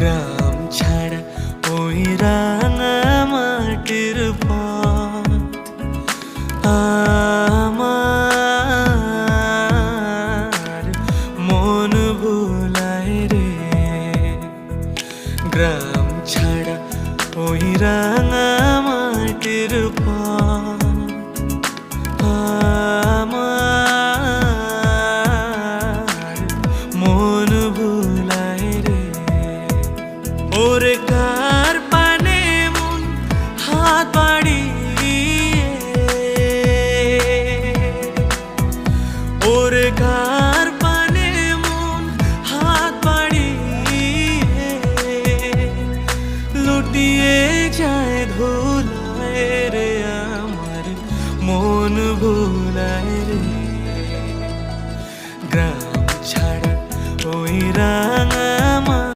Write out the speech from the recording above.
গ্রাম ছাড়া ওই রাঙা মাটির পথ আমার মন ভুলায় রে। গ্রাম ছাড়া ওই রাঙা মাটির পথ আমার মন ভুলায় রে। ওরে কার পানে মন হাত বাড়িয়ে, ওরে কার পানে মন হাত বাড়িয়ে লুটিয়ে যায় ধুলায় রে। আমার মন ভুলায় রে। গ্রাম ছাড়া ওই